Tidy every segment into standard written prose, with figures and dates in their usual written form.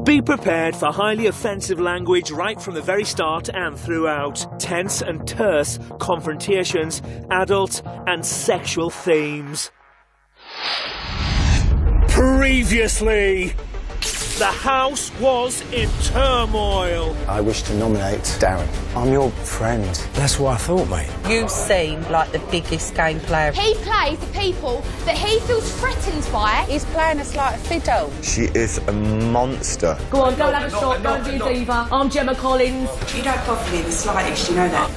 Be prepared for highly offensive language right from the very start and throughout. Tense and terse confrontations, adult and sexual themes. Previously, the house was in turmoil. I wish to nominate Darren. I'm your friend. That's what I thought, mate. You seem like the biggest game player. He plays the people that he feels threatened by. He's playing us like a fiddle. She is a monster. Go on, go and have a shot, go and be a diva. I'm Gemma Collins. You don't bother me the slightest, you know that.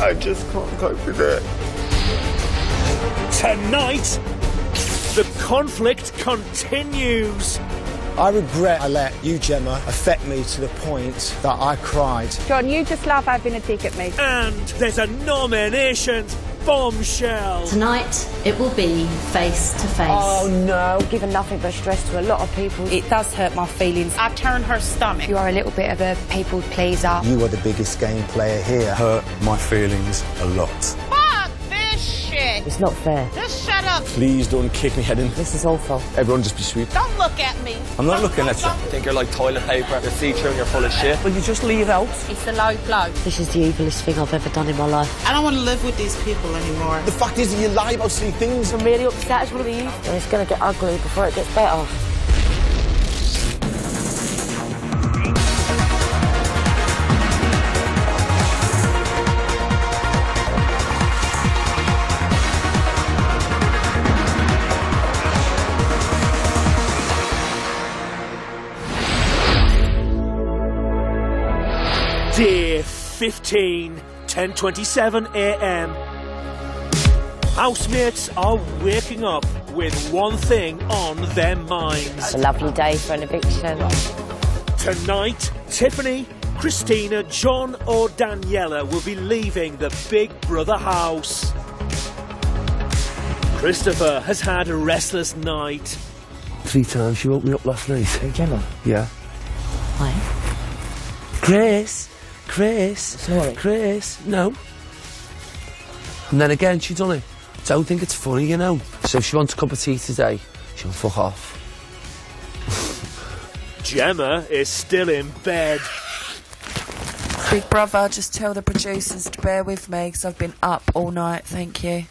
I just can't cope with it. Tonight, the conflict continues. I regret I let you, Gemma, affect me to the point that I cried. John, you just love having a dig at me. And there's a nominations bombshell. Tonight, it will be face to face. Oh no, given nothing but stress to a lot of people. It does hurt my feelings. I turn her stomach. You are a little bit of a people pleaser. You are the biggest game player here. Hurt my feelings a lot. Fuck this shit! It's not fair. Just shut up. Please don't kick me head in. This is awful. Everyone just be sweet. Don't look at me. I'm not looking at you. I think you're like toilet paper. You're see-through and you're full of shit. Will you just leave out? It's a low blow. This is the evilest thing I've ever done in my life. I don't want to live with these people anymore. The fact is that you lie about silly things. I'm really upset as one of these. And it's going to get ugly before it gets better. Day 15, 10:27 a.m. Housemates are waking up with one thing on their minds. It's a lovely day for an eviction. Tonight, Tiffany, Christina, John or Daniela will be leaving the Big Brother house. Christopher has had a restless night. 3 times she woke me up last night. Hey, Gemma. Yeah. Why? Chris, Sorry. Chris, no. And then again, she done it. Don't think it's funny, you know. So if she wants a cup of tea today, she'll fuck off. Gemma is still in bed. Big Brother, just tell the producers to bear with me because I've been up all night, thank you.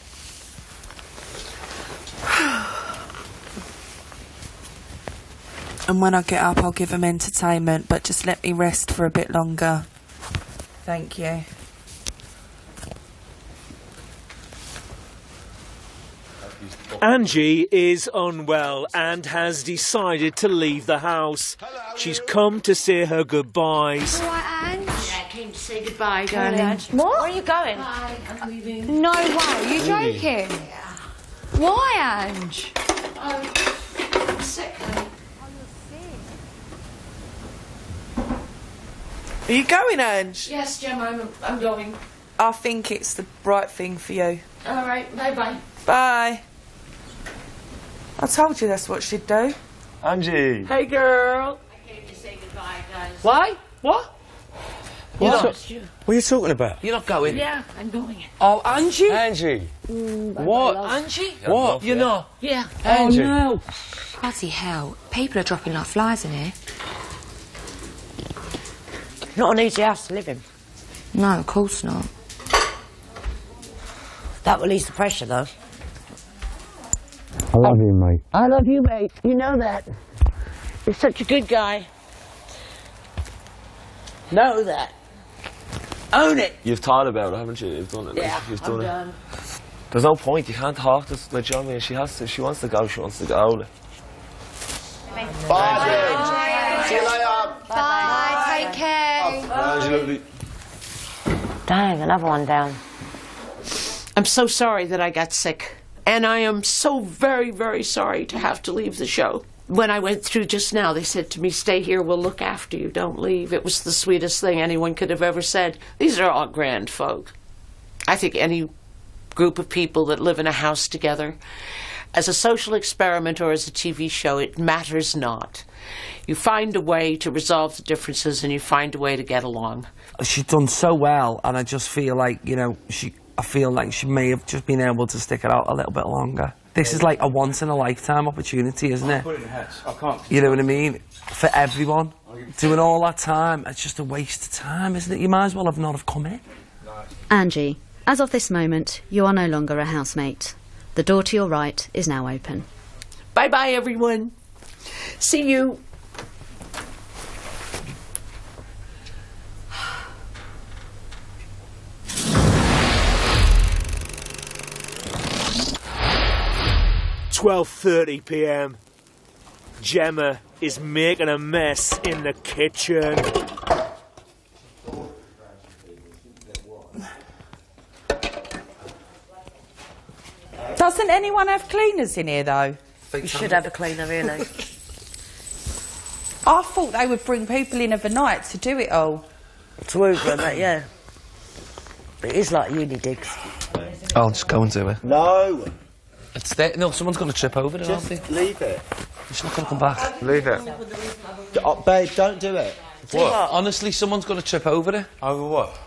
And when I get up, I'll give them entertainment, but just let me rest for a bit longer. Thank you. Angie is unwell and has decided to leave the house. She's come to say her goodbyes. All right, Ange? I came to say goodbye, darling. What? Where are you going? Bye, I'm leaving. No way, are you joking? Yeah. Why, Ange? I'm sick, honey. Are you going, Ange? Yes, Gemma, I'm going. I think it's the right thing for you. All right, bye-bye. Bye. I told you that's what she'd do. Angie. Hey, girl. I came to say goodbye, guys. Why? What? What are you talking about? You're not going? Yeah, I'm going. Oh, Angie? Angie. What? Angie? What? You're not? Yeah. Angie. Oh, no. Bloody hell. People are dropping like flies in here. Not an easy house to live in. No, of course not. That will ease the pressure, though. I love you, mate. I love you, mate. You know that. You're such a good guy. Know that. Own it. You've thought about it, haven't you? You've done it. Yeah, You've I'm done it. done. There's no point. You can't talk to like, you know what I mean? She has to. She wants to go. She wants to go. Bye, Angie. See you later. Bye, take care. Angie, lovely. Dang, another one down. I'm so sorry that I got sick. And I am so very, very sorry to have to leave the show. When I went through just now, they said to me, stay here, we'll look after you, don't leave. It was the sweetest thing anyone could have ever said. These are all grand folk. I think any group of people that live in a house together, as a social experiment or as a TV show, it matters not. You find a way to resolve the differences and you find a way to get along. She's done so well, and I just feel like, you know, I feel like she may have just been able to stick it out a little bit longer. This is like a once-in-a-lifetime opportunity, isn't it? Put it in the house. I can't. You know what I mean? For everyone. Doing all that time, it's just a waste of time, isn't it? You might as well not have come in. Angie, as of this moment, you are no longer a housemate. The door to your right is now open. Bye-bye, everyone. See you. "12:30 p.m. Gemma is making a mess in the kitchen. Doesn't anyone have cleaners in here, though? You should have a cleaner, really. I thought they would bring people in overnight to do it all. To Uber, mate, yeah. But it is like uni digs. I'll just go and do it. No. It's there. No, someone's going to trip over it, aren't they? Just leave it. She's not going to come back. Leave it. Babe, don't do it. What? Honestly, someone's going to trip over it. Over what?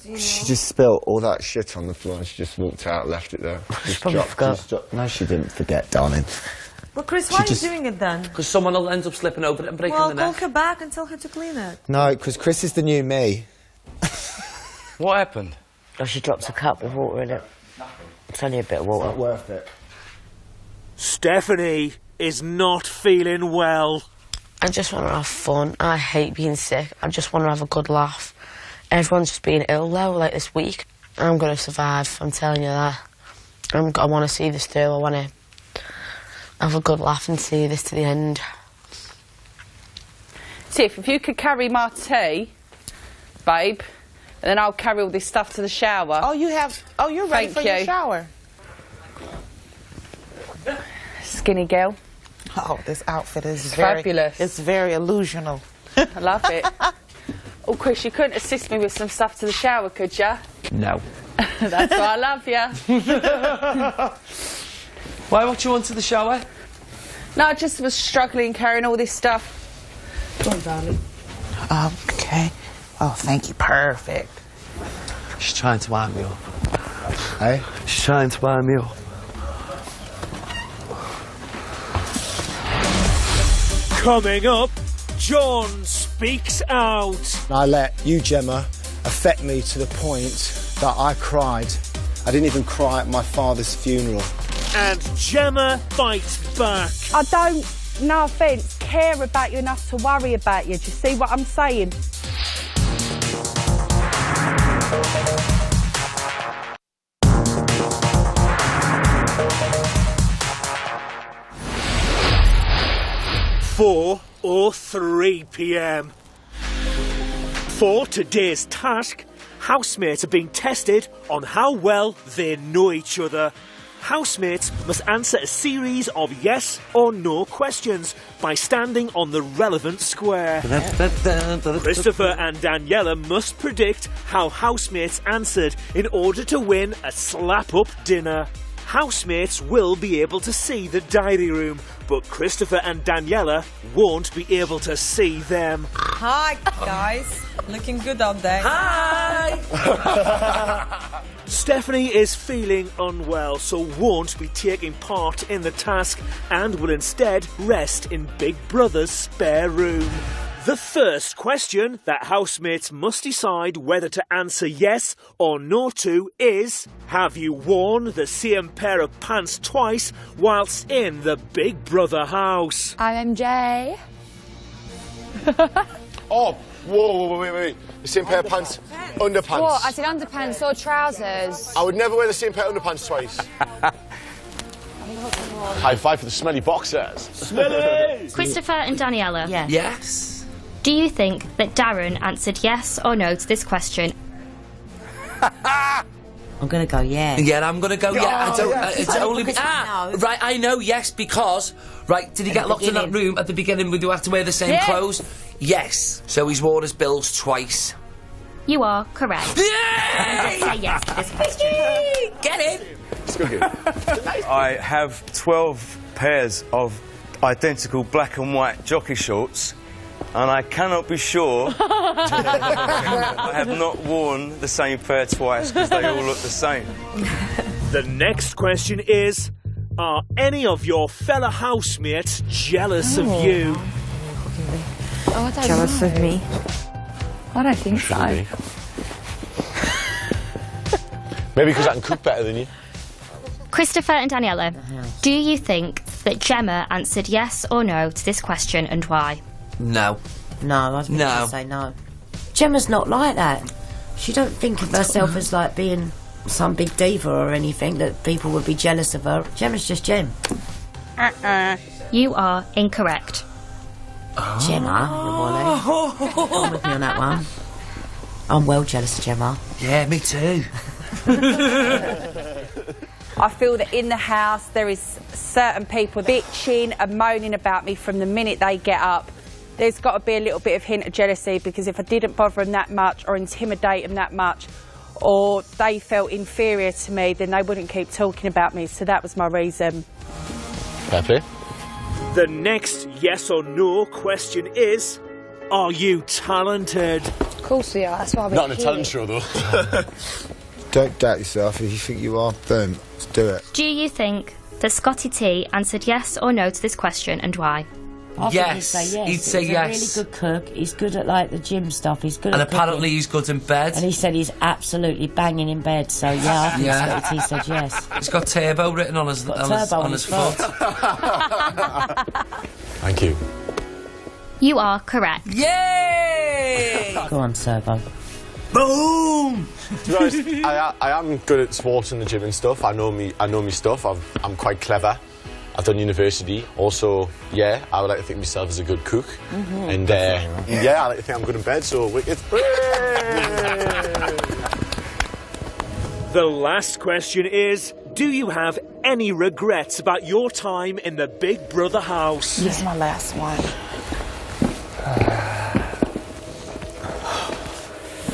She just spilled all that shit on the floor and she just walked out, left it there. Just probably forgot. No, she didn't forget, darling. Well, Chris, why are you doing it then? Because someone will end up slipping over it and breaking Well, the neck. call her back and tell her to clean it. No, because Chris is the new me. What happened? Oh, she drops a cup with water in it. It's only a bit of water. Not worth it. Stephanie is not feeling well. I just want to have fun. I hate being sick. I just want to have a good laugh. Everyone's just being ill though, like this week. I'm going to survive, I'm telling you that. I want to see this through. I want to have a good laugh and see this to the end. Tiff, if you could carry my tea, babe, and then I'll carry all this stuff to the shower. Oh, you're ready for your shower. Skinny girl. Oh, this outfit is Fabulous. It's very illusional. I love it. Oh, Chris, you couldn't assist me with some stuff to the shower, could ya? No. That's why I love ya. Why, what you want to the shower? No, I just was struggling carrying all this stuff. Go on, darling. Okay. Oh, thank you. Perfect. She's trying to wind me up. Hey? She's trying to wind me up. Coming up, John speaks out. I let you, Gemma, affect me to the point that I cried. I didn't even cry at my father's funeral. And Gemma fights back. I don't, no offence, care about you enough to worry about you. Do you see what I'm saying? or 3 p.m. For today's task, housemates are being tested on how well they know each other. Housemates must answer a series of yes or no questions by standing on the relevant square. Christopher and Daniela must predict how housemates answered in order to win a slap-up dinner. Housemates will be able to see the diary room, but Christopher and Daniela won't be able to see them. Hi, guys. Looking good out there. Hi! Stephanie is feeling unwell, so won't be taking part in the task and will instead rest in Big Brother's spare room. The first question that housemates must decide whether to answer yes or no to is: have you worn the same pair of pants twice whilst in the Big Brother house? I'm MJ. Oh, wait. The same pair of pants, underpants. What? I said underpants or trousers. I would never wear the same pair of underpants twice. High five for the smelly boxers. Smelly! Christopher and Daniela. Yes. Yes. Do you think that Darren answered yes or no to this question? I'm going to go yeah. Yeah, I'm going to go yeah. Oh, I don't, yes. it's only... right, I know yes because... Right, did he get locked in that room at the beginning? Would you have to wear the same clothes? Yes. So he's worn his bills twice. You are correct. Yay! Say yes to this question. Get it? It's good. I have 12 pairs of identical black and white jockey shorts, and I cannot be sure I have not worn the same pair twice because they all look the same. The next question is, are any of your fellow housemates jealous of you? Oh, I don't jealous of me? I don't think so. Maybe because I can cook better than you. Christopher and Daniela, do you think that Gemma answered yes or no to this question, and why? No. No, I was going to say no. Gemma's not like that. She don't think of herself as like being some big diva or anything that people would be jealous of her. Gemma's just Gem. You are incorrect. Gemma, I'm with me on that one. I'm well jealous of Gemma. Yeah, me too. I feel that in the house there is certain people bitching and moaning about me from the minute they get up. There's got to be a little bit of hint of jealousy, because if I didn't bother them that much or intimidate them that much, or they felt inferior to me, then they wouldn't keep talking about me. So that was my reason. Fair play. The next yes or no question is, are you talented? Of course we are, that's why we're Not in a here. talent show, though. Don't doubt yourself. If you think you are, boom, let's do it. Do you think that Scotty T answered yes or no to this question, and why? I think he'd say yes. He'd say he's yes. a really good cook. He's good at like the gym stuff. He's good And at apparently cooking. he's good in bed. And he said he's absolutely banging in bed. So yeah, I think Yeah. Scotty T said yes. He's got turbo written on his foot. Thank you. You are correct. Yay! Go on, Turbo. Boom! To be honest, I am good at sports and the gym and stuff. I know me stuff. I'm quite clever. I've done university. Also, yeah, I would like to think of myself as a good cook. And yeah, I like to think I'm good in bed. So it's The last question is, do you have any regrets about your time in the Big Brother house? This is my last one.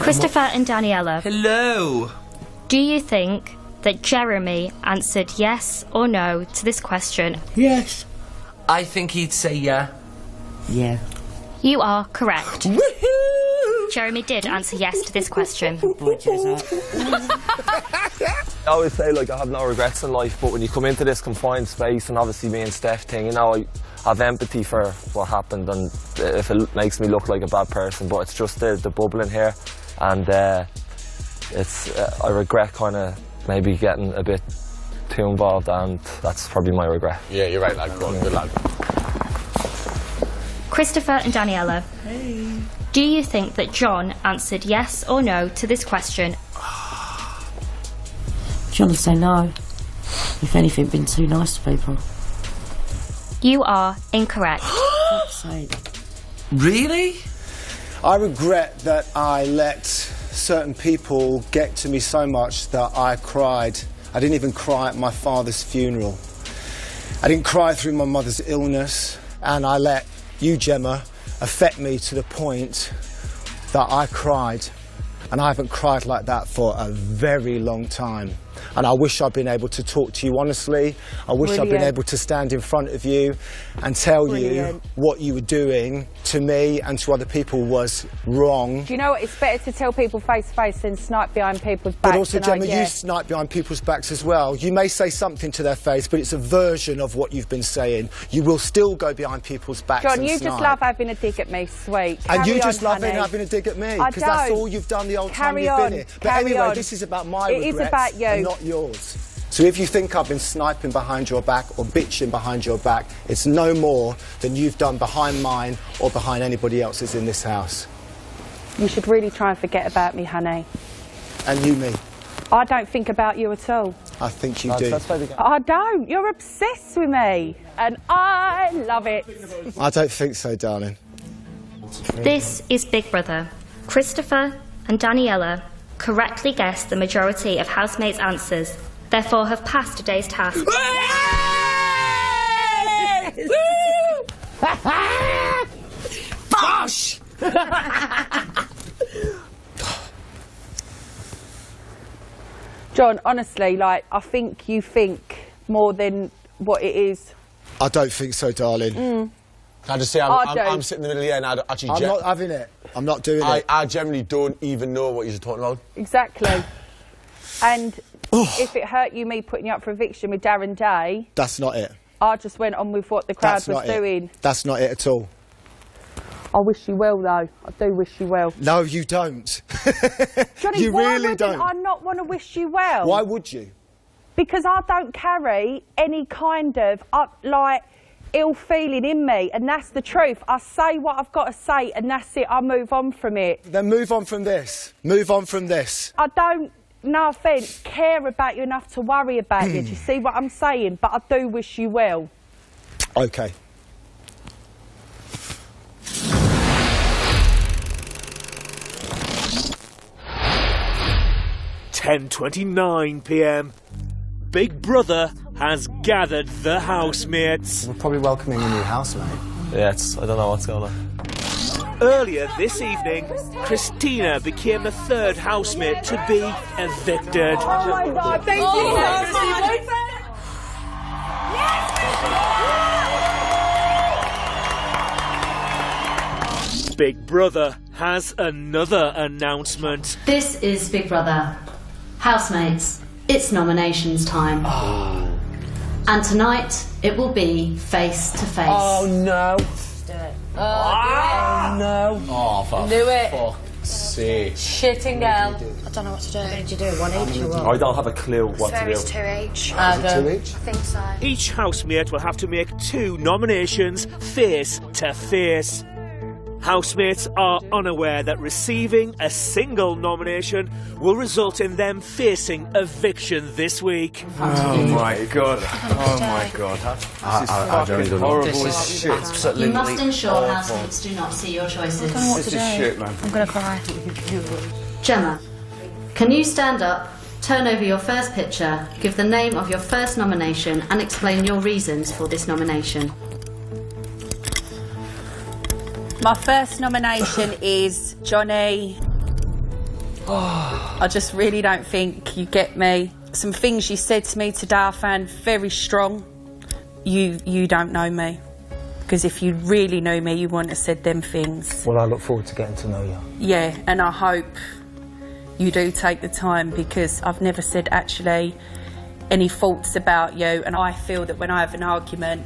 Christopher and Daniela. Hello. Do you think that Jeremy answered yes or no to this question? Yes. I think he'd say yeah. Yeah. You are correct. Jeremy did answer yes to this question. I always say, like, I have no regrets in life, but when you come into this confined space, and obviously me and Steph thing, you know, I have empathy for what happened, and if it makes me look like a bad person, but it's just the bubble in here, and I regret kind of maybe getting a bit too involved, and that's probably my regret. Yeah, you're right, lad. Go on, good lad. Christopher and Daniela. Hey. Do you think that John answered yes or no to this question? John will say no. If anything, been too nice to people. You are incorrect. Really? I regret that I let certain people get to me so much that I cried. I didn't even cry at my father's funeral. I didn't cry through my mother's illness, and I let you, Gemma, affect me to the point that I cried. And I haven't cried like that for a very long time. And I wish I'd been able to talk to you honestly. I wish I'd been able to stand in front of you and tell you what you were doing to me and to other people was wrong. Do you know what? It's better to tell people face to face than snipe behind people's backs. But also, Gemma, you snipe behind people's backs as well. You may say something to their face, but it's a version of what you've been saying. You will still go behind people's backs John, and you snipe. just love having a dig at me, sweet. And Carry you just on, love honey. having a dig at me, I because that's don't. all you've done the old Carry time you've on, been here. But carry anyway, on. this is about my It is regrets about you. and not yours. So if you think I've been sniping behind your back or bitching behind your back, it's no more than you've done behind mine or behind anybody else's in this house. You should really try and forget about me, honey. And you, me. I don't think about you at all. I think you do. I don't. You're obsessed with me. And I love it. I don't think so, darling. This is Big Brother. Christopher and Daniela correctly guessed the majority of housemates' answers, therefore have passed today's task. Bosh! John, honestly, like, I think you think more than what it is. I don't think so, darling. Can I just say, I'm sitting in the middle here and I actually... I'm not having it. I'm not doing it. I generally don't even know what you're talking about. Exactly. And if it hurt you, me putting you up for eviction with Darren Day, That's not it. I just went on with what the crowd That's was not it. doing. That's not it at all. I wish you well, though. I do wish you well. No, you don't. Johnny, You why really wouldn't don't. I not want to wish you well? Why would you? Because I don't carry any kind of, like, ill feeling in me, and that's the truth. I say what I've got to say, and that's it. I move on from it. Then move on from this. Move on from this. I don't, no offence, care about you enough to worry about you. Do you see what I'm saying? But I do wish you well. OK. (10:29 p.m). Big Brother has gathered the housemates. We're probably welcoming a new housemate. Yeah, I don't know what's going on. Earlier this evening, Christina became the third housemate to be evicted. Oh my God, thank you so much. Big Brother has another announcement. This is Big Brother. Housemates, it's nominations time. And tonight, it will be face to face. Oh no. Do it. Oh no. Oh, for Do it. fuck's sake. Shitting girl. I don't know what to do. What did you do? One each or what? I don't have a clue what to do. It's 2 each. Two each? I think so. Each housemate will have to make 2 nominations face to face. Housemates are unaware that receiving a single nomination will result in them facing eviction this week. Oh my God. Oh my God. I don't even know. Horrible This is shit. You must ensure housemates do not see your choices. This is shit, man. I'm gonna cry. Gemma, can you stand up, turn over your first picture, give the name of your first nomination and explain your reasons for this nomination? My first nomination is Johnny. I just really don't think you get me. Some things you said to me today I found very strong. You don't know me. Because if you really knew me, you wouldn't have said them things. Well, I look forward to getting to know you. Yeah, and I hope you do take the time, because I've never said actually any faults about you, and I feel that when I have an argument,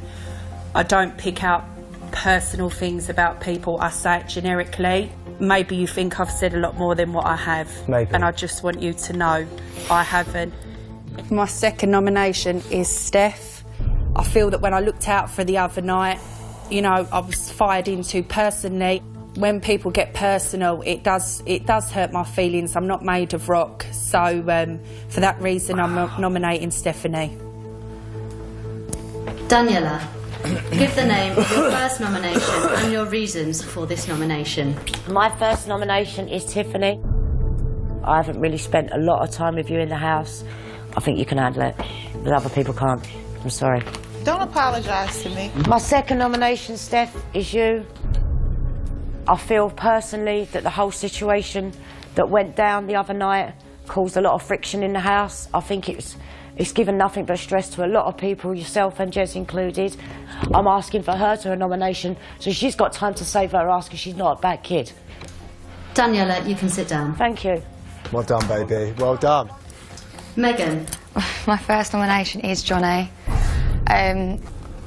I don't pick out personal things about people, I say it generically. Maybe you think I've said a lot more than what I have. Maybe. And I just want you to know I haven't. My second nomination is Steph. I feel that when I looked out for the other night, you know, I was fired into personally. When people get personal, it does hurt my feelings. I'm not made of rock. So for that reason, I'm nominating Stephanie. Daniela, give the name of your first nomination and your reasons for this nomination. My first nomination is Tiffany. I haven't really spent a lot of time with you in the house. I think you can handle it, but other people can't. I'm sorry. Don't apologise to me. My second nomination, Steph, is you. I feel personally that the whole situation that went down the other night caused a lot of friction in the house. I think it's given nothing but stress to a lot of people, yourself and Jez included. I'm asking for her to a nomination, so she's got time to save her ass because she's not a bad kid. Daniela, you can sit down. Thank you. Well done, baby. Well done. Megan. My first nomination is Johnny.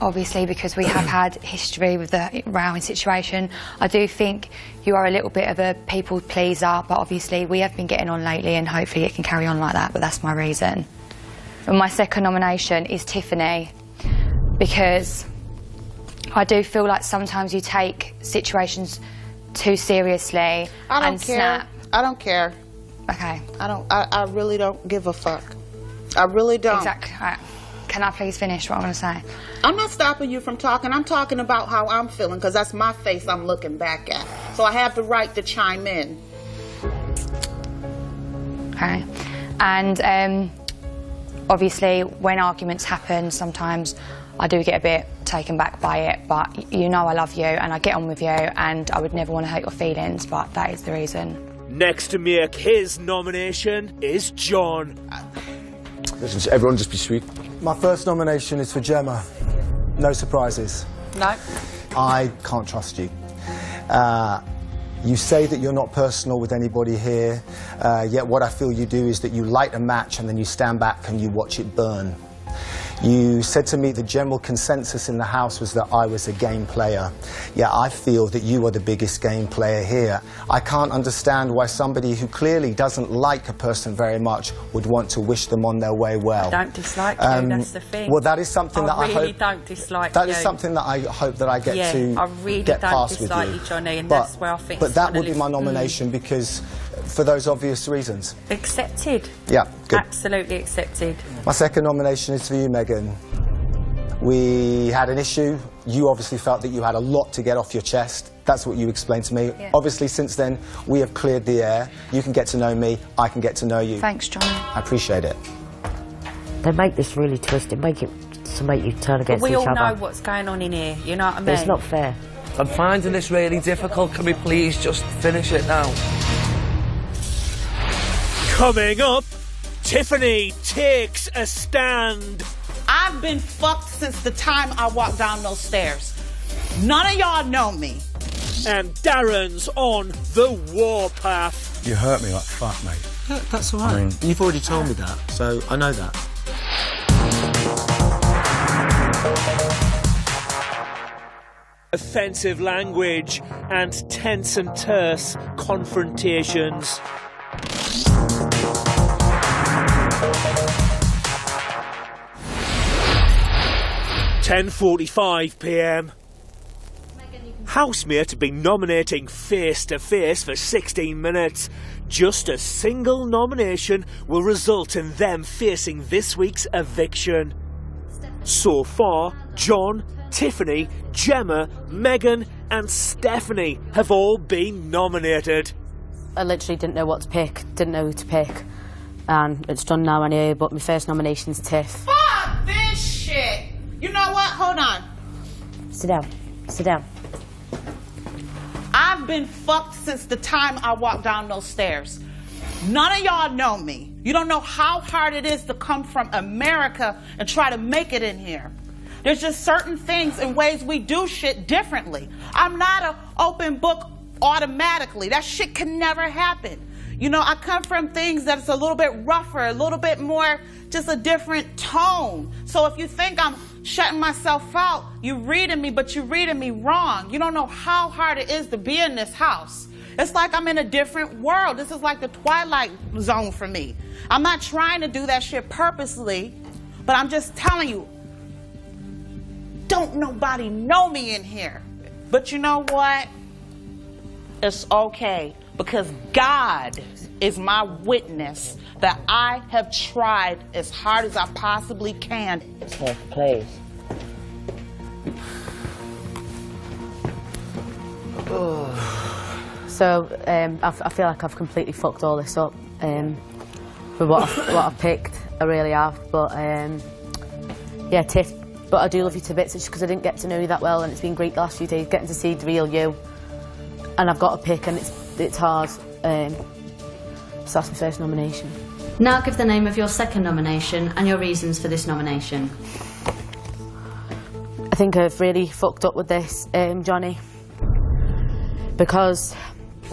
Obviously, because we have had history with the rowing situation, I do think you are a little bit of a people pleaser, but obviously we have been getting on lately and hopefully it can carry on like that, but that's my reason. And my second nomination is Tiffany, because I do feel like sometimes you take situations too seriously and snap. I don't care. Okay. I really don't give a fuck. I really don't. Exactly. Right. Can I please finish what I'm going to say? I'm not stopping you from talking. I'm talking about how I'm feeling, because that's my face I'm looking back at. So I have the right to chime in. Okay. And obviously, when arguments happen, sometimes I do get a bit taken back by it, but you know I love you and I get on with you and I would never want to hurt your feelings, but that is the reason. Next to make his nomination is John. Listen, everyone just be sweet. My first nomination is for Gemma. No surprises. No. I can't trust you. You say that you're not personal with anybody here, yet what I feel you do is that you light a match and then you stand back and you watch it burn. You said to me the general consensus in the house was that I was a game player. Yeah, I feel that you are the biggest game player here. I can't understand why somebody who clearly doesn't like a person very much would want to wish them on their way well. I don't dislike you, that's the thing. Well, that is something that I hope... I really don't dislike you. That is something that I hope that I get to I really get don't past with dislike you. you, Johnny, and that's where I think... But that would be my nomination because, for those obvious reasons. Accepted. Yeah, good. Absolutely accepted. My second nomination is for you, Megan. We had an issue. You obviously felt that you had a lot to get off your chest. That's what you explained to me. Yeah. Obviously, since then, we have cleared the air. You can get to know me. I can get to know you. Thanks, Johnny. I appreciate it. They make this really twisted, make it to make you turn against But we each all other. know what's going on in here, you know what I mean? It's not fair. I'm finding this really difficult. Can we please just finish it now? Coming up, Tiffany takes a stand. I've been fucked since the time I walked down those stairs. None of y'all know me. And Darren's on the warpath. You hurt me like fuck, mate. Yeah, that's all right. I mean, you've already told me that, so I know that. Offensive language and tense and terse confrontations. (10:45 p.m). Housemates have been nominating face to face for 16 minutes. Just a single nomination will result in them facing this week's eviction. So far, John, Tiffany, Gemma, Megan and Stephanie have all been nominated. I literally didn't know what to pick, didn't know who to pick, and it's done now anyway, but my first nomination's Tiff. Fuck this shit! You know what? Hold on. Sit down. Sit down. I've been fucked since the time I walked down those stairs. None of y'all know me. You don't know how hard it is to come from America and try to make it in here. There's just certain things and ways we do shit differently. I'm not an open book automatically. That shit can never happen. You know, I come from things that's a little bit rougher, a little bit more, just a different tone. So if you think I'm shutting myself out, you're reading me, but you're reading me wrong. You don't know how hard it is to be in this house. It's like I'm in a different world. This is like the Twilight Zone for me. I'm not trying to do that shit purposely, but I'm just telling you, don't nobody know me in here. But you know what? It's okay, because God is my witness that I have tried as hard as I possibly can. Please. So I feel like I've completely fucked all this up with what I've picked. I really have, but yeah, Tiff. But I do love you to bits, just because I didn't get to know you that well, and it's been great the last few days getting to see the real you. And I've got to pick, and it's hard. So that's my first nomination. Now give the name of your second nomination and your reasons for this nomination. I think I've really fucked up with this, Johnny, because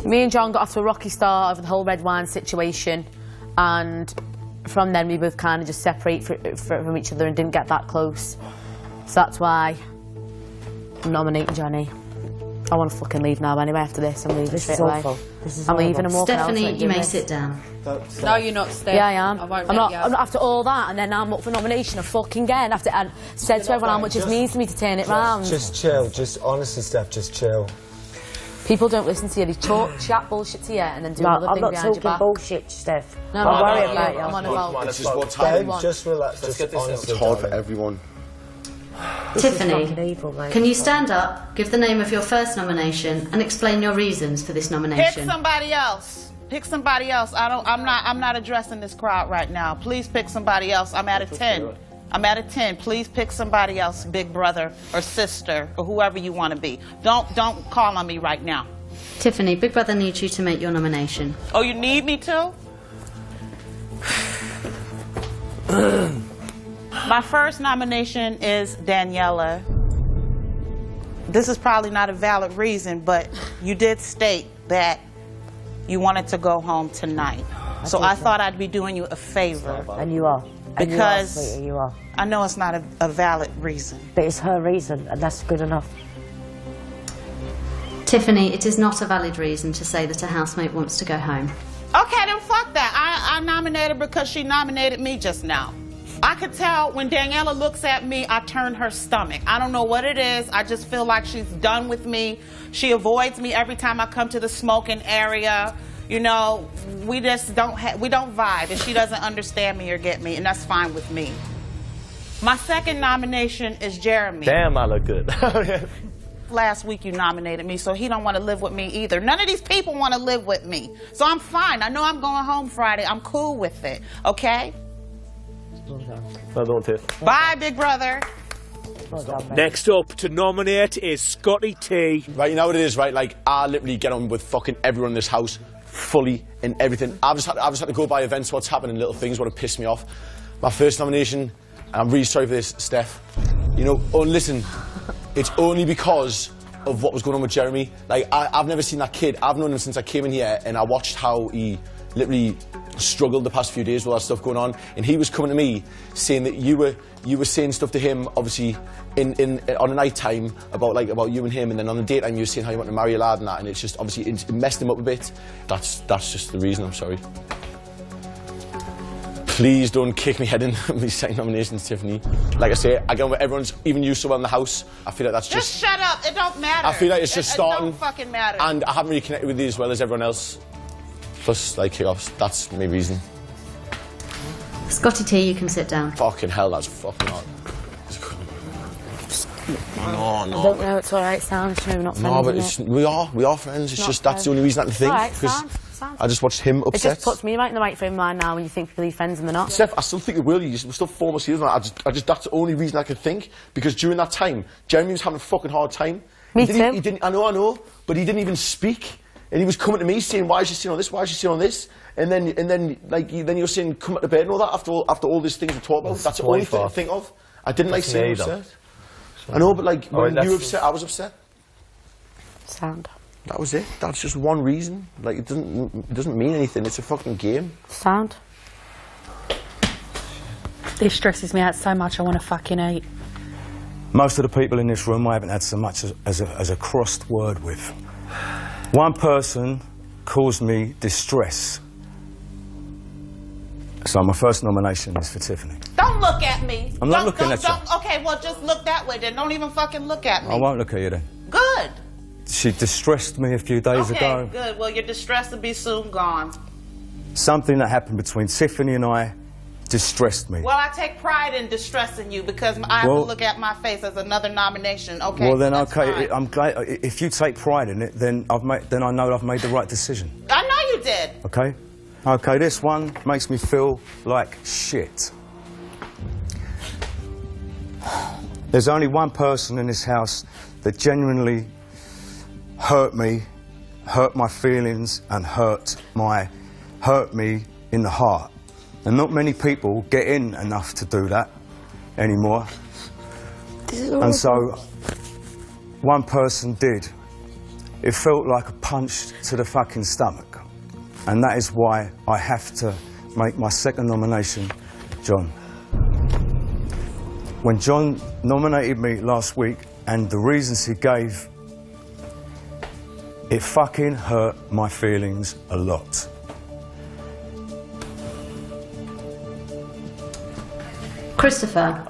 me and John got off to a rocky start over the whole red wine situation, and from then we both kind of just separate from each other and didn't get that close. So that's why I'm nominating Johnny. I want to fucking leave now anyway after this. I'm leaving straight away. I'm leaving and walking out. Stephanie, you may sit down. No, you're not, Steph. Yeah, I am. I won't I'm let you. not after all that, and then I'm up for nomination again after I said to everyone how much it means to me to turn it round. Just chill. Just honestly, Steph, just chill. People don't listen to you. They talk, chat bullshit to you, and then do another thing behind your back. I'm not talking bullshit, Steph. No, I'm worried about you. I'm on about. This is what's happening. Dave, just relax. Just honestly, It's hard for everyone. Tiffany, can you stand up, give the name of your first nomination, and explain your reasons for this nomination? Pick somebody else. Pick somebody else. I'm not addressing this crowd right now. Please pick somebody else. I'm at a 10. I'm at a 10. Please pick somebody else, big brother or sister or whoever you want to be. Don't call on me right now. Tiffany, Big Brother needs you to make your nomination. Oh, you need me to? My first nomination is Daniela. This is probably not a valid reason, but you did state that you wanted to go home tonight. So I thought I'd be doing you a favor. And you are. Because and you are. I know it's not a valid reason. But it's her reason, and that's good enough. Tiffany, it is not a valid reason to say that a housemate wants to go home. Okay, then fuck that. I nominated her because she nominated me just now. I could tell when Daniela looks at me, I turn her stomach. I don't know what it is. I just feel like she's done with me. She avoids me every time I come to the smoking area. You know, we just don't vibe, and she doesn't understand me or get me, and that's fine with me. My second nomination is Jeremy. Damn, I look good. Last week you nominated me, so he don't want to live with me either. None of these people want to live with me. So I'm fine. I know I'm going home Friday. I'm cool with it, okay? Well done, Tiff. Bye, big brother. Next up to nominate is Scotty T. Right, you know what it is, right? Like, I literally get on with fucking everyone in this house, fully in everything. I've just had to go by events, what's happening, little things, what have pissed me off. My first nomination, and I'm really sorry for this, Steph. You know, oh, listen, it's only because of what was going on with Jeremy. Like, I've never seen that kid. I've known him since I came in here, and I watched how he literally struggled the past few days with all that stuff going on, and he was coming to me saying that you were saying stuff to him, obviously on a night time about you and him, and then on the daytime you were saying how you want to marry a lad and that, and it's just obviously it messed him up a bit. That's just the reason. I'm sorry. Please don't kick me head in these second nominations, Tiffany. Like I say, I get on with everyone's, even you so well in the house. I feel like that's Just shut up. It don't matter. I feel like it's just starting. It don't fucking matter. And I haven't really connected with you as well as everyone else. Plus, like, kickoffs. That's my reason. Scotty T, you can sit down. Fucking hell, that's fucking hard. No. I don't know, it's alright, Sam. We're not friends. No, but we are friends. It's just that's the only reason I can think. Alright, because I just watched him upset. It just puts me right in the right frame of mind now when you think people are friends and they're not. Steph, I still think it will. We're still 4 months here. That's the only reason I could think. Because during that time, Jeremy was having a fucking hard time. Me too. He didn't. I know, but he didn't even speak. And he was coming to me saying, "Why is she sitting on this? Why is she sitting on this?" And then you're saying, "Come up to bed" and all that after all these things we talked about. That's the only thing I think of. I didn't like seeing him upset. I know, but like when you were upset, I was upset. Sound. That was it. That's just one reason. Like it doesn't mean anything. It's a fucking game. Sound. This stresses me out so much. I want to fucking eat. Most of the people in this room I haven't had so much as a crossed word with. One person caused me distress. So my first nomination is for Tiffany. Don't look at me. I'm not looking at you. Okay, well, just look that way then. Don't even fucking look at me. I won't look at you then. Good. She distressed me a few days ago. Okay, good. Well, your distress will be soon gone. Something that happened between Tiffany and I distressed me. Well, I take pride in distressing you because I have to look at my face as another nomination. Okay. Well, then, okay. Fine. I'm glad. If you take pride in it, then I know I've made the right decision. I know you did. Okay. Okay. This one makes me feel like shit. There's only one person in this house that genuinely hurt me, hurt my feelings, and hurt me in the heart. And not many people get in enough to do that anymore. And so, one person did. It felt like a punch to the fucking stomach. And that is why I have to make my second nomination, John. When John nominated me last week, and the reasons he gave, it fucking hurt my feelings a lot. Christopher,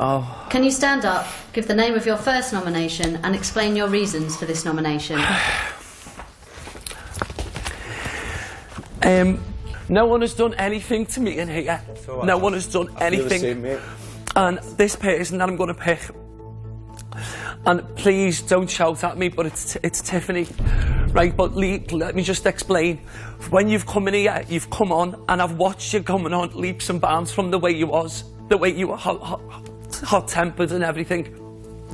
can you stand up, give the name of your first nomination and explain your reasons for this nomination? No one has done anything to me in here. Right. No one has done anything. Same, and this person that I'm going to pick, and please don't shout at me, but it's Tiffany, right? But let me just explain. When you've come in here, you've come on, and I've watched you coming on leaps and bounds from the way you was. The way you were hot-tempered and everything.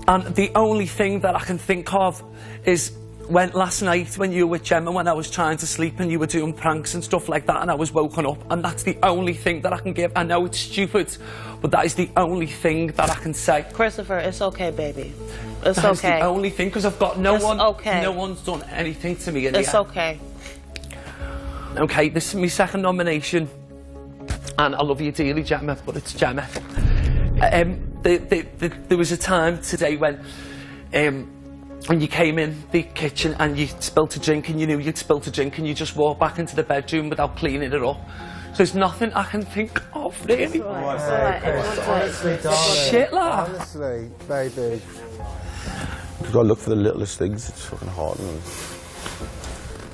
And the only thing that I can think of is last night when you were with Gemma, when I was trying to sleep and you were doing pranks and stuff like that, and I was woken up, and that's the only thing that I can give. I know it's stupid, but that is the only thing that I can say. Christopher, it's okay, baby. It's That's okay. the only thing, because I've got no it's one. Okay. No one's done anything to me in It's here. okay. Okay, this is my second nomination, and I love you dearly, Gemma, but it's Gemma. There was a time today when you came in the kitchen and you spilt a drink and you knew you'd spilt a drink and you just walked back into the bedroom without cleaning it up. So there's nothing I can think of, really. Honestly, darling. Shit, lad. Honestly, baby. You've got to look for the littlest things. It's fucking hard.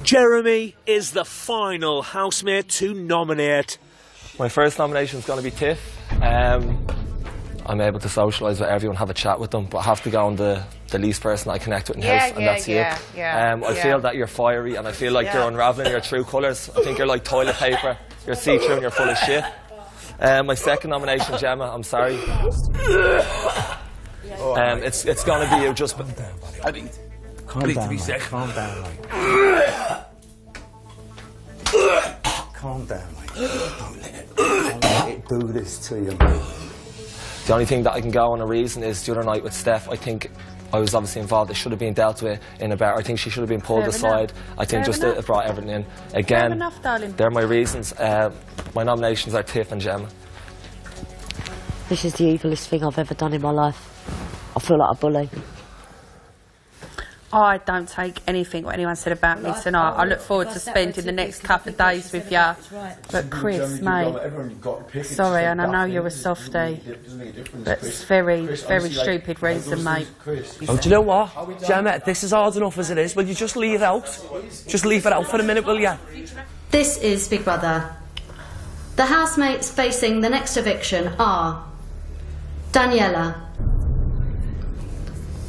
Jeremy is the final housemate to nominate. My first nomination is going to be Tiff. I'm able to socialise with everyone, have a chat with them, but I have to go on the least person I connect with in house, and that's you. I feel that you're fiery, and I feel like you're unravelling your true colours. I think you're like toilet paper. You're see-through and you're full of shit. My second nomination, Gemma, I'm sorry. It's going to be you. Just Calm down, mate. Calm down, mate. Calm down, mate. Don't let it do this to you, mate. The only thing that I can go on a reason is the other night with Steph, I think I was obviously involved. It should have been dealt with in a better. I think she should have been pulled aside. I think just it brought everything in. Again, they're my reasons. My nominations are Tiff and Gemma. This is the evilest thing I've ever done in my life. I feel like a bully. I don't take anything what anyone said about me tonight. I look forward to spending the next couple of days with you. But Chris, mate, sorry, and I know you're a softie, but it's very, very stupid reason, mate. Oh, do you know what, Gemma? This is hard enough as it is. Will you just leave it out? Just leave it out for a minute, will you? This is Big Brother. The housemates facing the next eviction are Daniela,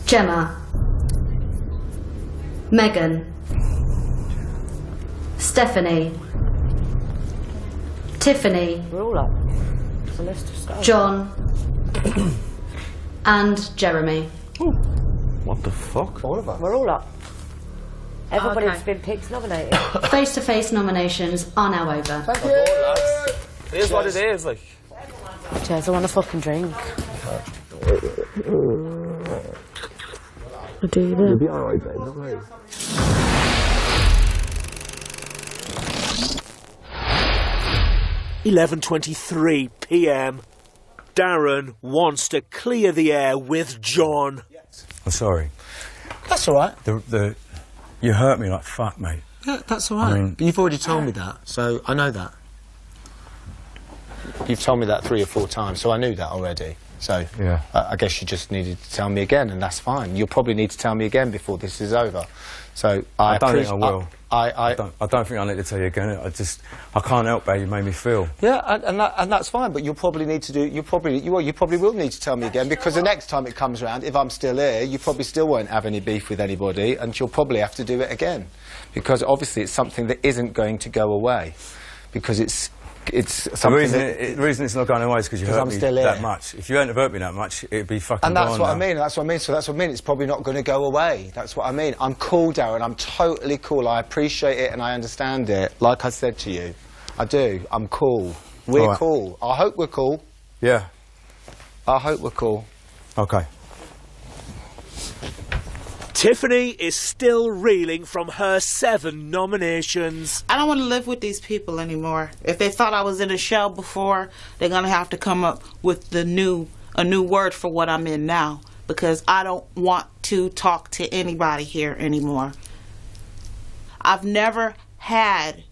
Gemma, Megan, Stephanie, Tiffany, John, and Jeremy. What the fuck? All of us. We're all up. Everybody's been picked, nominated. Face-to-face nominations are now over. Thank you. It is what it is, like. Cheers, I want a fucking drink. I do, You'll be alright, babe, don't worry. £11:23 p.m. Darren wants to clear the air with John. I'm sorry. That's all right. You hurt me like fuck, mate. Yeah, that's all right. I mean, but you've already told me that, so I know that. You've told me that 3 or 4 times, so I knew that already. So yeah. I guess you just needed to tell me again, and that's fine. You'll probably need to tell me again before this is over. So I don't think I will. I don't think I need to tell you again. I can't help how you made me feel. Yeah, and that's fine. But you'll probably need to do. You probably will need to tell me again, because the next time it comes round, if I'm still here, you probably still won't have any beef with anybody, and you'll probably have to do it again, because obviously it's something that isn't going to go away, because it's something the reason it's not going away is because you hurt me still that much. If you hadn't hurt me that much, it'd be fucking And that's gone what now. I mean. That's what I mean. So that's what I mean. It's probably not going to go away. That's what I mean. I'm cool, Darren. I'm totally cool. I appreciate it and I understand it. Like I said to you, I do. I'm cool. We're cool. I hope we're cool. Yeah. I hope we're cool. Okay. Tiffany is still reeling from her 7 nominations. I don't want to live with these people anymore. If they thought I was in a shell before, they're going to have to come up with a new word for what I'm in now, because I don't want to talk to anybody here anymore. I've never had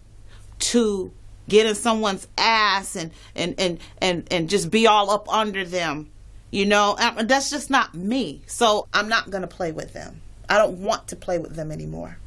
to get in someone's ass and just be all up under them. You know, that's just not me. So I'm not going to play with them. I don't want to play with them anymore.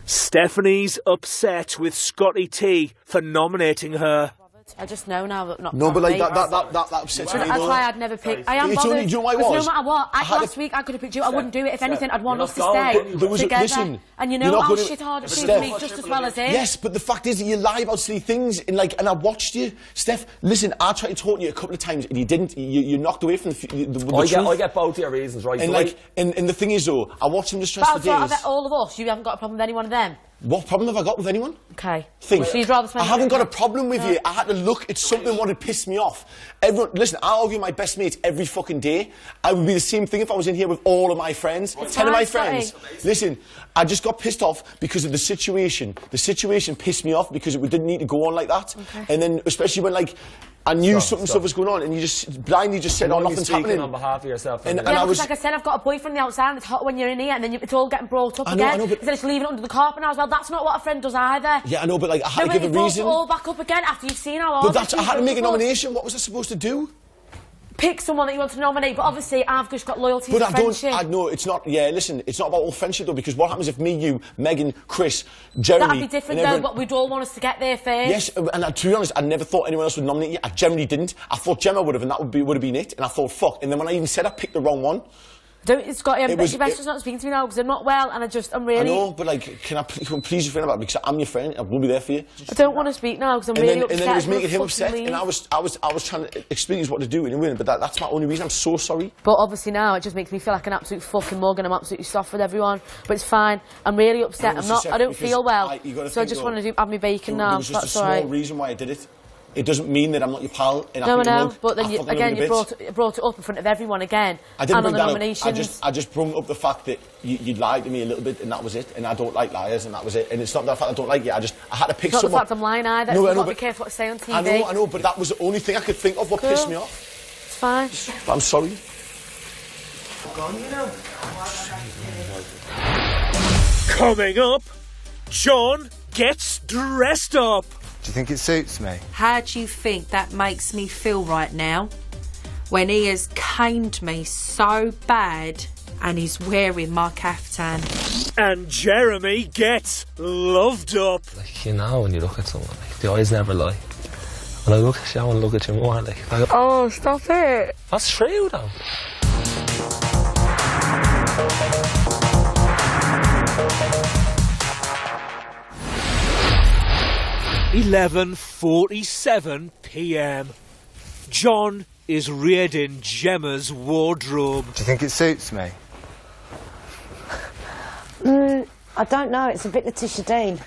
Stephanie's upset with Scotty T for nominating her. I just know now that not. No, but like me. that upsets me. That's why I'd never pick. I am It's bothered. only, do you know what it was? No matter what, last week I could have picked you. I wouldn't do it. If anything, I'd want us to stay together. Listen, and you know how shit hard it is for me just as well as him. Yes, but the fact is that you lie about silly things, and I watched you, Steph. Listen, I tried to talk to you a couple of times, and you didn't. You knocked away from the truth. I get both your reasons, right? And and the thing is though, I watched him just stress for days. Out of all of us, you haven't got a problem with any one of them. What problem have I got with anyone? Okay. Think. So you'd rather spend I haven't got a problem with you. I had to look at something what had pissed me off. Everyone, listen, I argue with my best mates every fucking day. I would be the same thing if I was in here with all of my friends. It's 10 of my fine, friends. Listen, I just got pissed off because of the situation. The situation pissed me off because it didn't need to go on like that. Okay. And then, especially when, like, I knew something stuff was going on, and you just blindly just said, "Oh, nothing's happening." On behalf of yourself. And I was like I said, I've got a boyfriend on the outside, and it's hot when you're in here, and then it's all getting brought up I know, again. I know, but- Instead of just leaving it under the carpet now as well. That's not what a friend does either. Yeah, I know, but like I had to give a brought reason. it all back up again after you've seen how But hard that's, I had to make a nomination. What was I supposed to do? Pick someone that you want to nominate, but obviously I've just got loyalty But to I friendship. don't. I know it's not. Yeah, listen, it's not about all friendship though. Because what happens if me, you, Megan, Chris, Jeremy, That'd be different and though, everyone... but we'd all want us to get there first. Yes, and to be honest, I never thought anyone else would nominate you. I generally didn't. I thought Gemma would have, and that would have been it. And I thought, fuck. And then when I even said I picked the wrong one. It's got your best just not speaking to me now because I'm not well, and I'm really. I know, but like, can I please your friend about it because I'm your friend. I will be there for you. I don't want to speak now because I'm really upset. And then it was making him upset, leave. and I was trying to explain what to do and win. But that's my only reason. I'm so sorry. But obviously now it just makes me feel like an absolute fucking mug, and I'm absolutely soft with everyone. But it's fine. I'm really upset. I don't feel well, so I just want to have my bacon now. There was just a small reason why I did it. It doesn't mean that I'm not your pal. And no, I know, mug. but then you brought it up in front of everyone again. I didn't and bring on the that nominations. up. I just brought up the fact that you lied to me a little bit, and that was it. And I don't like liars, and that was it. And it's not the fact I don't like you. I had to pick it's not someone. the fact I'm lying either. No, You've I know, got to be careful what you say on TV. I know, but that was the only thing I could think of what pissed me off. It's fine. But I'm sorry. Coming up, John gets dressed up. Do you think it suits me? How do you think that makes me feel right now when he has caned me so bad and he's wearing my caftan? And Jeremy gets loved up. Like, you know, when you look at someone, like, the eyes never lie. When I look at you, I want to look at you more. Like, I go, oh, stop it. That's true, though. £11:47 p.m. John is raiding Gemma's wardrobe. Do you think it suits me? I don't know. It's a bit Letitia Dean.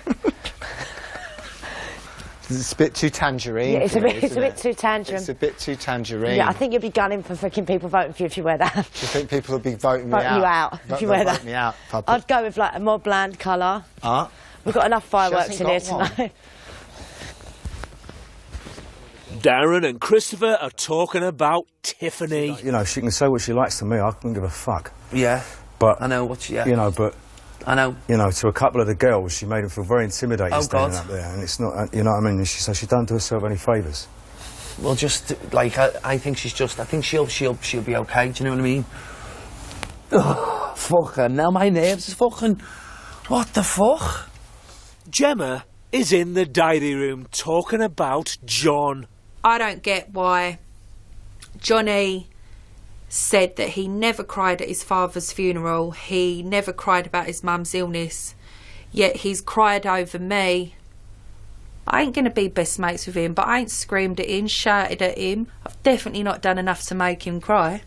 It's a bit too tangerine. Yeah, it's a bit too tangerine. It's a bit too tangerine. Yeah, I think you'll be gunning for freaking people voting for you if you wear that. Do you think people will be voting me out? Voting you out if you wear that. Vote me out. I'd go with like a more bland colour. We've got enough fireworks in here tonight. Darren and Christopher are talking about Tiffany. You know, she can say what she likes to me. I couldn't give a fuck. Yeah. But I know what she. Yeah. You know, but. I know. You know, to a couple of the girls, she made them feel very intimidated standing up there, and it's not. You know what I mean? She says she don't do herself any favours. Well, just like I think she's just. I think she'll be okay. Do you know what I mean? Oh, fucking now my nerves is fucking. What the fuck? Gemma is in the diary room talking about John. I don't get why Johnny said that he never cried at his father's funeral, he never cried about his mum's illness, yet he's cried over me. I ain't gonna be best mates with him, but I ain't screamed at him, shouted at him. I've definitely not done enough to make him cry.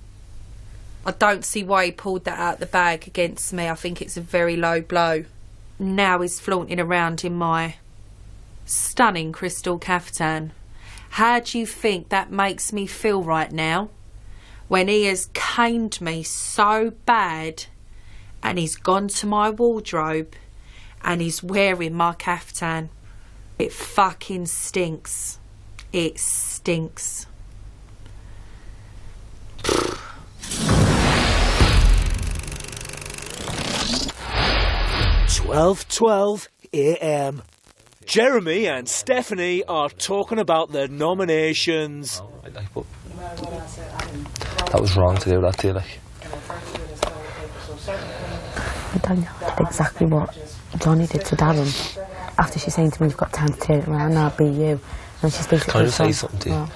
I don't see why he pulled that out the bag against me. I think it's a very low blow. Now he's flaunting around in my stunning crystal caftan. How do you think that makes me feel right now when he has caned me so bad and he's gone to my wardrobe and he's wearing my caftan? It fucking stinks. It stinks. 12:12 a.m. Jeremy and Stephanie are talking about their nominations. That was wrong to do that to you, like. I don't know exactly what Johnny did to Darren. After she's saying to me, "You've got time to turn it around, I'll be you." And she's basically. Can I just say something to you?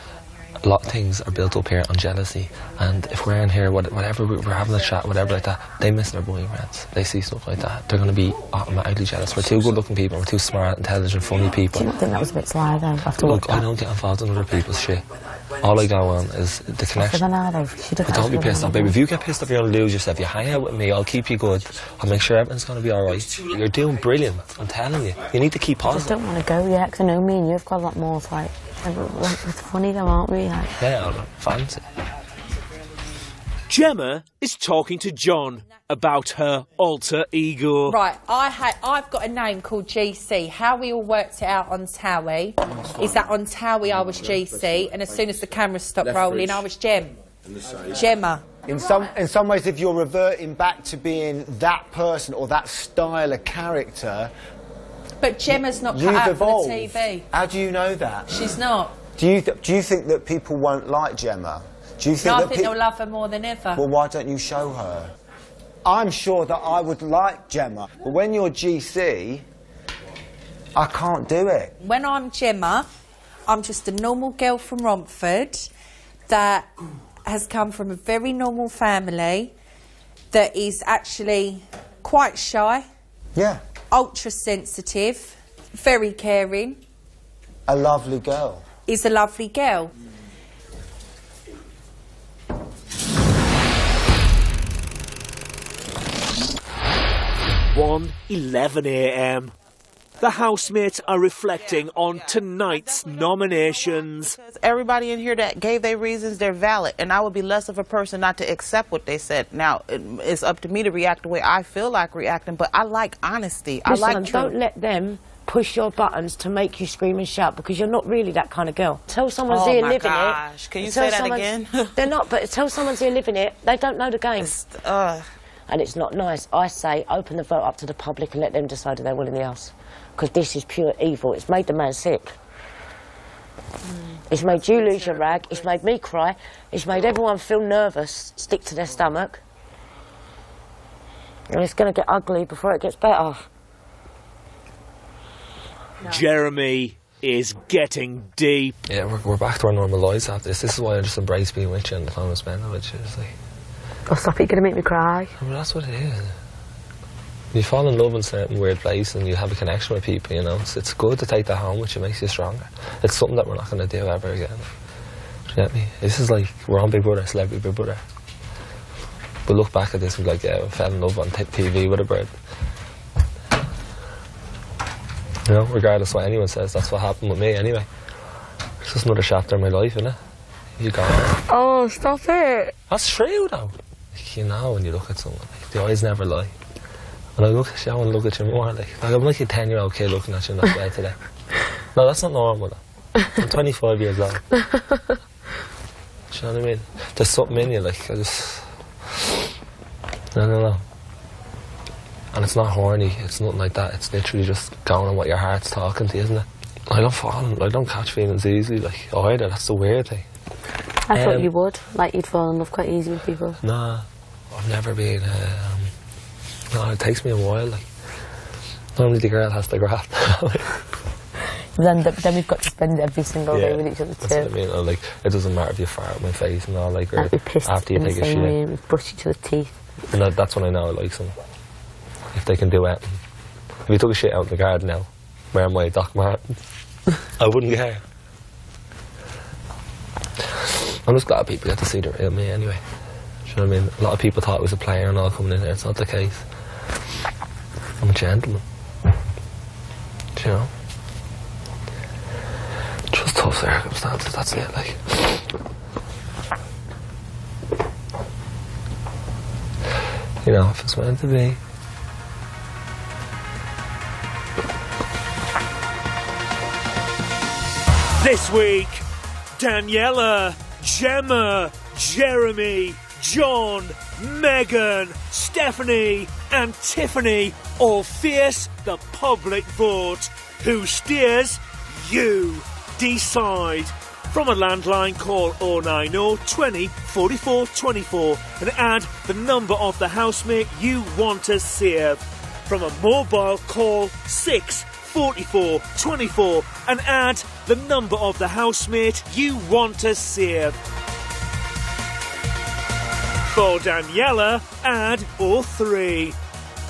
a lot of things are built up here on jealousy, and if we're in here, whatever we're having a chat, whatever like that, they miss their boyfriends. They see stuff like that, they're going to be automatically jealous. We're two good-looking people, we're two smart, intelligent, funny people. Do you not think that was a bit sly though? Look, I don't get involved in other people's shit. All I go on is the connection. But don't be pissed off, baby. If you get pissed off, you're going to lose yourself. You hang out with me, I'll keep you good. I'll make sure everything's going to be alright. You're doing brilliant, I'm telling you. You need to keep positive. I just don't want to go yet, because I know me and you've got a lot more, like, it's funny though, aren't we? Like, yeah, fancy. Gemma is talking to John about her alter ego. Right, I've got a name called GC. How we all worked it out on Towie is that on Towie I was GC, and as soon as the cameras stopped rolling, I was Gemma. In some ways, if you're reverting back to being that person or that style of character, but Gemma's not cut out for the TV. How do you know that? She's not. Do you think that people won't like Gemma? Do you think No, I that think they'll love her more than ever. Well, why don't you show her? I'm sure that I would like Gemma, but when you're GC, I can't do it. When I'm Gemma, I'm just a normal girl from Romford that has come from a very normal family that is actually quite shy. Yeah. Ultra sensitive, very caring. A lovely girl. Is a lovely girl. 1:11 a.m. The housemates are reflecting on tonight's nominations. Everybody in here that gave their reasons, they're valid, and I would be less of a person not to accept what they said. Now, it's up to me to react the way I feel like reacting, but I like honesty. Listen, I like truth. don't let them push your buttons to make you scream and shout, because you're not really that kind of girl. Tell someone's here living it. Can you say that again? They're not, but tell someone's here living it, they don't know the game. And it's not nice. I say, open the vote up to the public and let them decide if they will in the house. Because this is pure evil. It's made the man sick. It's made you lose your rag. It's made me cry. It's made everyone feel nervous, stick to their stomach. And it's going to get ugly before it gets better. No. Jeremy is getting deep. Yeah, we're back to our normal lives after this. This is why I just embrace being with you and the time I spend with you. It's like... Oh, stop, you're going to make me cry. Well, that's what it is. You fall in love in a certain weird place and you have a connection with people, you know. It's good to take that home, which makes you stronger. It's something that we're not going to do ever again. Do you get me? This is like, we're on Big Brother, Celebrity Big Brother. We'll look back at this and be like, yeah, we fell in love on TV with a bird. You know, regardless of what anyone says, that's what happened with me anyway. It's just another chapter in my life, isn't it? You got it. Oh, stop it. That's true, though. You know, when you look at someone, like, the eyes never lie. When I look at you, I want to look at you more. Like I'm like a 10-year-old kid looking at you in that bed today. No, that's not normal, though. I'm 25 years old. Do you know what I mean? There's something in you, like, I just... No. And it's not horny, it's nothing like that. It's literally just going on what your heart's talking to you, isn't it? I don't catch feelings easily, like, either. That's the weird thing. I thought you would. Like, you'd fall in love quite easy with people. Nah, I've never been... No, it takes me a while, like. Normally the girl has to grab. Then we've got to spend every single day with each other too. That's what I mean. Like, it doesn't matter if you fart in my face and all, like, or we pissed after you in take the a same shit. way, we brush each other's teeth. And that's when I know I like someone. If they can do it. If you took a shit out in the garden now, wearing my Doc Martens, I wouldn't care. I'm just glad people get to see the real me anyway. Do you know what I mean? A lot of people thought I was a player and all coming in there. It's not the case. I'm a gentleman. Do you know? Just tough circumstances, that's it, like. You know, if it's meant to be. This week, Daniela, Gemma, Jeremy, John, Megan, Stephanie and Tiffany all face the public vote. Who steers? You decide. From a landline, call 090 20 44 24 and add the number of the housemate you want to save. From a mobile, call 6 44 24 and add the number of the housemate you want to save. For Daniela, add 03.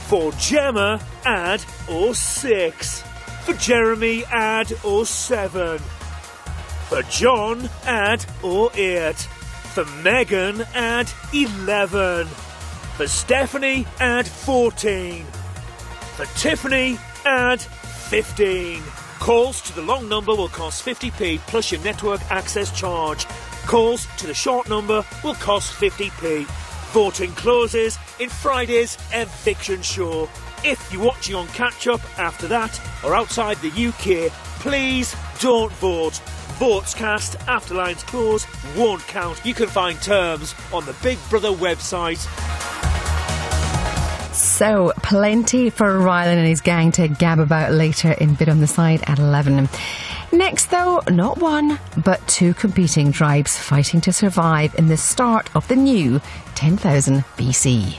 For Gemma, add 06. For Jeremy, add 07. For John, add 08. For Megan, add 11. For Stephanie, add 14. For Tiffany, add 15. Calls to the long number will cost 50p plus your network access charge. Calls to the short number will cost 50p. Voting closes in Friday's eviction show. If you're watching on catch-up after that or outside the UK, please don't vote. Votes cast after lines close won't count. You can find terms on the Big Brother website. So, plenty for Rylan and his gang to gab about later in Bit on the Side at 11. Next, though, not one, but two competing tribes fighting to survive in the start of the new 10,000 BC.